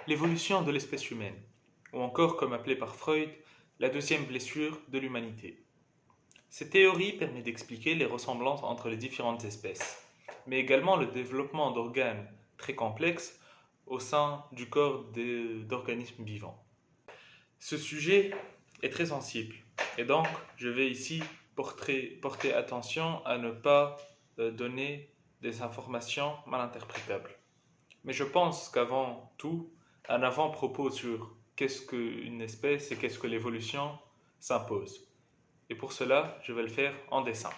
l'évolution de l'espèce humaine, ou encore comme appelé par Freud, la deuxième blessure de l'humanité. Cette théorie permet d'expliquer les ressemblances entre les différentes espèces, mais également le développement d'organes très complexes au sein du corps d'organismes vivants. Ce sujet est très sensible, et donc je vais ici porter attention à ne pas donner des informations mal interprétables. Mais je pense qu'avant tout, un avant-propos sur qu'est-ce qu'une espèce et qu'est-ce que l'évolution s'impose. Et pour cela, je vais le faire en dessin.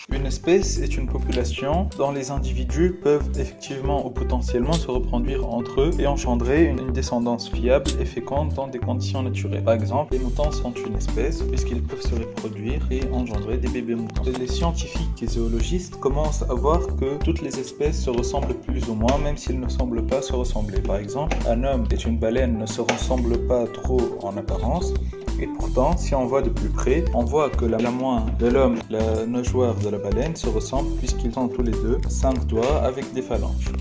Une espèce est une population dont les individus peuvent effectivement ou potentiellement se reproduire entre eux et engendrer une descendance fiable et féconde dans des conditions naturelles. Par exemple, les moutons sont une espèce puisqu'ils peuvent se reproduire et engendrer des bébés moutons. Les scientifiques et zoologistes commencent à voir que toutes les espèces se ressemblent plus ou moins, même s'ils ne semblent pas se ressembler. Par exemple, un homme et une baleine ne se ressemblent pas trop en apparence. Et pourtant, si on voit de plus près, on voit que la main de l'homme et la nageoire de la baleine se ressemblent puisqu'ils ont tous les deux 5 doigts avec des phalanges.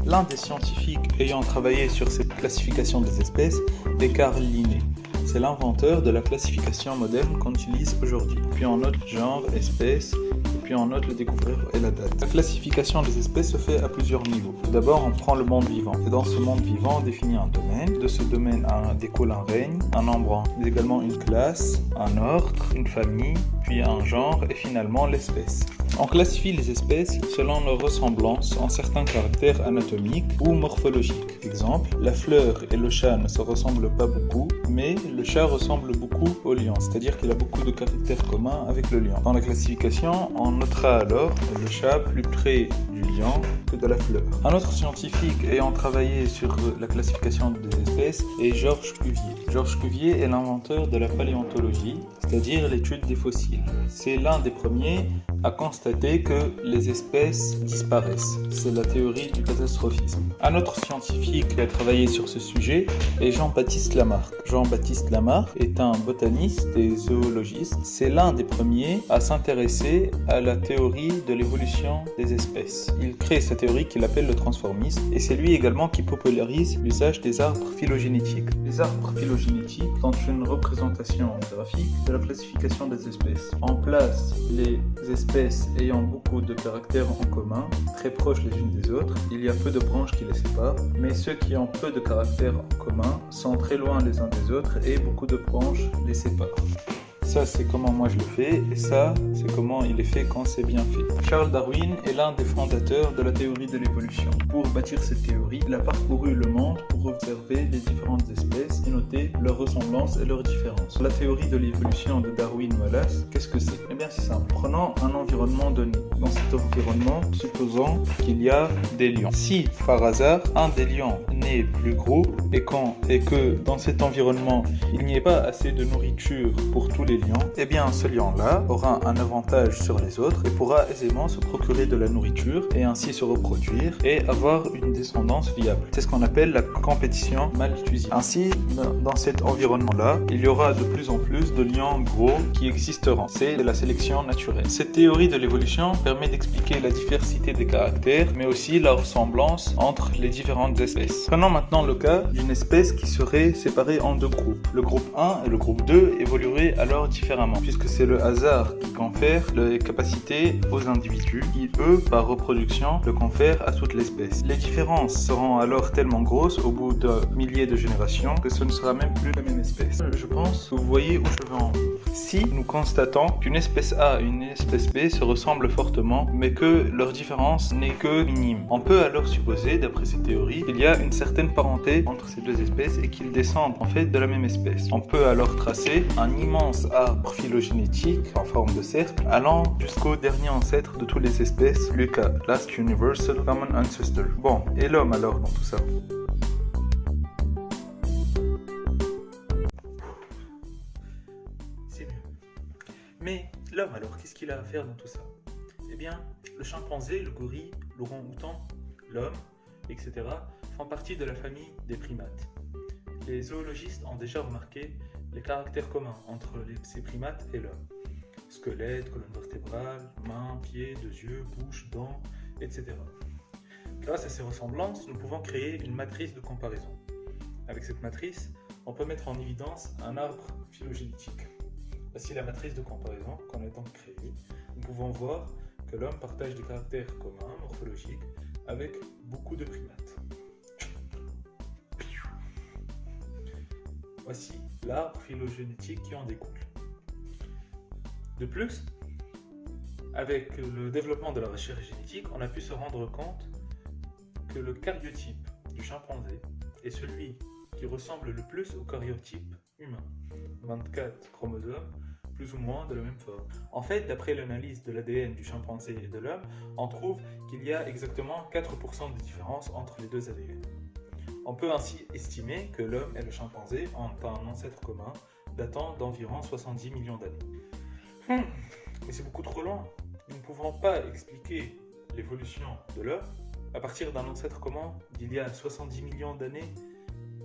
L'un des scientifiques ayant travaillé sur cette classification des espèces est Carl Linné. C'est l'inventeur de la classification moderne qu'on utilise aujourd'hui. Puis on note genre, espèce, et puis on note le découvreur et la date. La classification des espèces se fait à plusieurs niveaux. Tout d'abord, on prend le monde vivant. Et dans ce monde vivant, on définit un domaine. De ce domaine découle un règne, un nombre, mais également une classe, un ordre, une famille, puis un genre et finalement l'espèce. On classifie les espèces selon leur ressemblance en certains caractères anatomiques ou morphologiques. Exemple, la fleur et le chat ne se ressemblent pas beaucoup, mais le chat ressemble beaucoup au lion, c'est-à-dire qu'il a beaucoup de caractères communs avec le lion. Dans la classification, on notera alors le chat plus près du lion que de la fleur. Un autre scientifique ayant travaillé sur la classification des espèces est Georges Cuvier. Georges Cuvier est l'inventeur de la paléontologie, c'est-à-dire l'étude des fossiles. C'est l'un des premiers à constater que les espèces disparaissent. C'est la théorie du catastrophisme. Un autre scientifique qui a travaillé sur ce sujet est Jean-Baptiste Lamarck. Jean-Baptiste Lamarck est un botaniste et zoologiste. C'est l'un des premiers à s'intéresser à la théorie de l'évolution des espèces. Il crée cette théorie qu'il appelle le transformisme et c'est lui également qui popularise l'usage des arbres phylogénétiques. Les arbres phylogénétiques sont une représentation graphique de la classification des espèces. On place les espèces ayant beaucoup de caractères en commun, très proches les unes des autres. Il y a peu de branches qui les séparent, mais ceux qui ont peu de caractères en commun sont très loin les uns des autres et beaucoup de branches les séparent. Ça, c'est comment moi je le fais, et ça, c'est comment il est fait quand c'est bien fait. Charles Darwin est l'un des fondateurs de la théorie de l'évolution. Pour bâtir cette théorie, il a parcouru le monde pour observer les différentes espèces et noter leurs ressemblances et leurs différences. La théorie de l'évolution de Darwin-Wallace, qu'est-ce que c'est? Eh bien, c'est simple. Prenons un environnement donné. Dans cet environnement, supposons qu'il y a des lions. Si, par hasard, un des lions naît plus gros et que dans cet environnement, il n'y ait pas assez de nourriture pour tous les lions, eh bien ce lion-là aura un avantage sur les autres et pourra aisément se procurer de la nourriture et ainsi se reproduire et avoir une descendance viable. C'est ce qu'on appelle la compétition malthusienne. Ainsi, dans cet environnement-là, il y aura de plus en plus de lions gros qui existeront. C'est de la sélection naturelle. Cette théorie de l'évolution permet d'expliquer la diversité des caractères, mais aussi la ressemblance entre les différentes espèces. Prenons maintenant le cas d'une espèce qui serait séparée en deux groupes. Le groupe 1 et le groupe 2 évolueraient alors différemment, puisque c'est le hasard qui confère les capacités aux individus, qui eux, par reproduction, le confèrent à toute l'espèce. Les différences seront alors tellement grosses au bout de milliers de générations que ce ne sera même plus la même espèce. Je pense que vous voyez où je veux en venir. Si nous constatons qu'une espèce A et une espèce B se ressemblent fortement, mais que leur différence n'est que minime, on peut alors supposer, d'après cette théorie, qu'il y a une certaine parenté entre ces deux espèces et qu'ils descendent en fait de la même espèce. On peut alors tracer un immense arbre phylogénétique en forme de cercle allant jusqu'au dernier ancêtre de toutes les espèces, LUCA, Last Universal Common Ancestor. Bon, et l'homme alors dans tout ça? C'est mieux. Mais l'homme alors, qu'est-ce qu'il a à faire dans tout ça? Eh bien, le chimpanzé, le gorille, l'orang-outan, l'homme, etc. font partie de la famille des primates. Les zoologistes ont déjà remarqué les caractères communs entre ces primates et l'homme. Squelette, colonne vertébrale, mains, pieds, 2 yeux, bouche, dents, etc. Grâce à ces ressemblances, nous pouvons créer une matrice de comparaison. avec cette matrice, on peut mettre en évidence un arbre phylogénétique. Voici la matrice de comparaison qu'on a donc créée. Nous pouvons voir que l'homme partage des caractères communs morphologiques avec beaucoup de primates. Voici l'arbre phylogénétique qui en découle. De plus, avec le développement de la recherche génétique, on a pu se rendre compte que le caryotype du chimpanzé est celui qui ressemble le plus au caryotype humain. 24 chromosomes, plus ou moins de la même forme. En fait, d'après l'analyse de l'ADN du chimpanzé et de l'homme, on trouve qu'il y a exactement 4% de différence entre les deux ADN. On peut ainsi estimer que l'homme et le chimpanzé ont un ancêtre commun datant d'environ 70 millions d'années. Mais c'est beaucoup trop loin. Nous ne pouvons pas expliquer l'évolution de l'homme à partir d'un ancêtre commun d'il y a 70 millions d'années.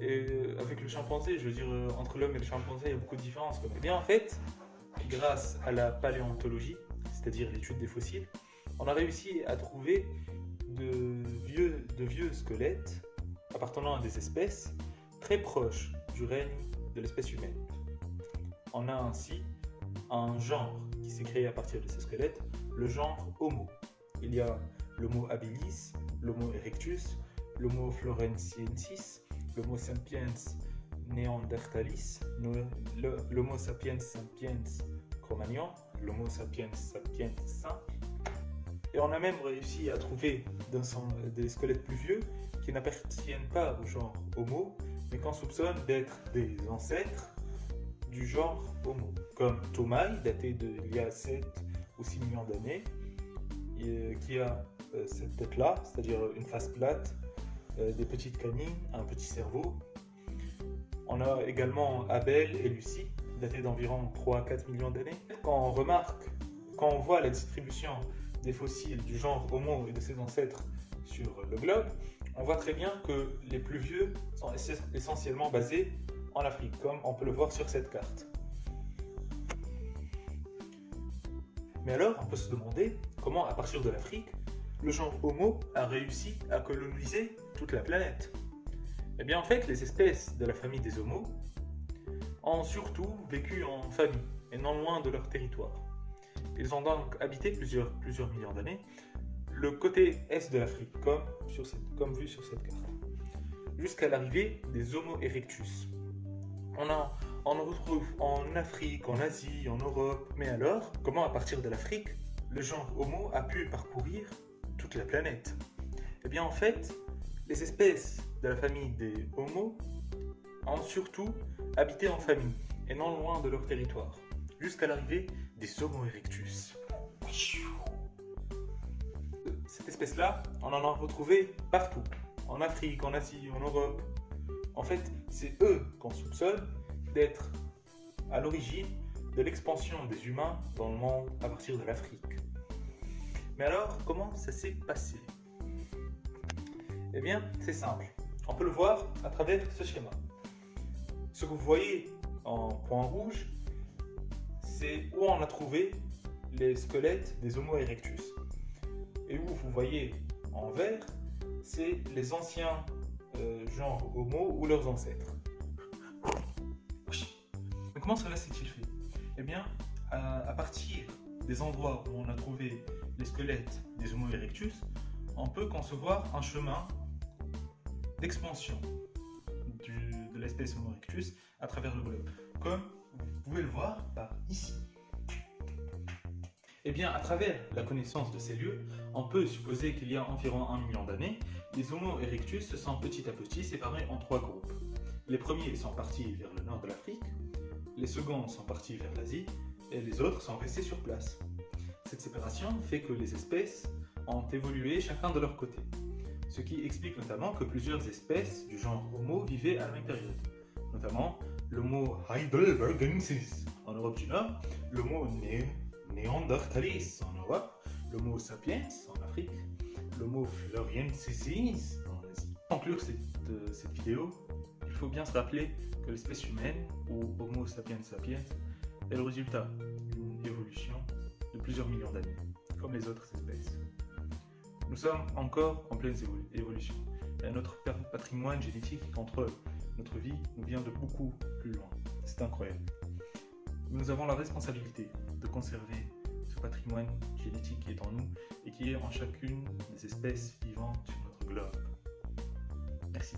Et avec le chimpanzé, je veux dire, entre l'homme et le chimpanzé, il y a beaucoup de différences. Eh bien, en fait, grâce à la paléontologie, c'est-à-dire l'étude des fossiles, on a réussi à trouver de vieux squelettes appartenant à des espèces très proches du règne de l'espèce humaine. On a ainsi un genre qui s'est créé à partir de ces squelettes, le genre Homo. Il y a l'Homo habilis, l'Homo erectus, l'Homo floresiensis, l'Homo sapiens neanderthalis, l'Homo sapiens sapiens cro-magnon, l'Homo sapiens sapiens simple. Et on a même réussi à trouver des squelettes plus vieux qui n'appartiennent pas au genre Homo, mais qu'on soupçonne d'être des ancêtres du genre Homo, comme Tomaï, daté d'il y a 7 ou 6 millions d'années, qui a cette tête-là, c'est-à-dire une face plate, des petites canines, un petit cerveau. On a également Abel et Lucie, datés d'environ 3 à 4 millions d'années. Quand on voit la distribution des fossiles du genre Homo et de ses ancêtres sur le globe, on voit très bien que les plus vieux sont essentiellement basés en Afrique, comme on peut le voir sur cette carte. Mais alors, on peut se demander comment, à partir de l'Afrique, le genre Homo a réussi à coloniser toute la planète. Eh bien, en fait, les espèces de la famille des Homos ont surtout vécu en famille et non loin de leur territoire. Ils ont donc habité plusieurs millions d'années le côté est de l'Afrique, comme vu sur cette carte, jusqu'à l'arrivée des Homo erectus. On en retrouve en Afrique, en Asie, en Europe. Mais alors, comment à partir de l'Afrique, le genre Homo a pu parcourir toute la planète? Eh bien, en fait, les espèces de la famille des Homo ont surtout habité en famille et non loin de leur territoire, jusqu'à l'arrivée des Homo erectus. Cette espèce-là, on en a retrouvé partout, en Afrique, en Asie, en Europe. En fait, c'est eux qu'on soupçonne d'être à l'origine de l'expansion des humains dans le monde à partir de l'Afrique. Mais alors, comment ça s'est passé? Eh bien, c'est simple. On peut le voir à travers ce schéma. Ce que vous voyez en point rouge, c'est où on a trouvé les squelettes des Homo erectus. Et où vous voyez en vert, c'est les anciens genres Homo ou leurs ancêtres. Mais comment cela s'est-il fait? Eh bien, à partir des endroits où on a trouvé les squelettes des Homo erectus, on peut concevoir un chemin d'expansion de l'espèce Homo erectus à travers le globe, comme vous pouvez le voir par ici. Eh bien, à travers la connaissance de ces lieux, on peut supposer qu'il y a environ 1 million d'années, les Homo erectus se sont petit à petit séparés en 3 groupes. Les premiers sont partis vers le nord de l'Afrique, les seconds sont partis vers l'Asie, et les autres sont restés sur place. Cette séparation fait que les espèces ont évolué chacun de leur côté, ce qui explique notamment que plusieurs espèces du genre Homo vivaient à la même période, notamment l'Homo heidelbergensis en Europe du Nord, l'Homo neanderthalis en Europe, l'Homo sapiens en Afrique, l'Homo floresiensis en Asie. Pour conclure cette vidéo, il faut bien se rappeler que l'espèce humaine, ou Homo sapiens sapiens, est le résultat d'une évolution de plusieurs millions d'années, comme les autres espèces. Nous sommes encore en pleine évolution, et notre patrimoine génétique entre notre vie nous vient de beaucoup plus loin. C'est incroyable. Nous avons la responsabilité de conserver ce patrimoine génétique qui est en nous et qui est en chacune des espèces vivantes sur notre globe. Merci.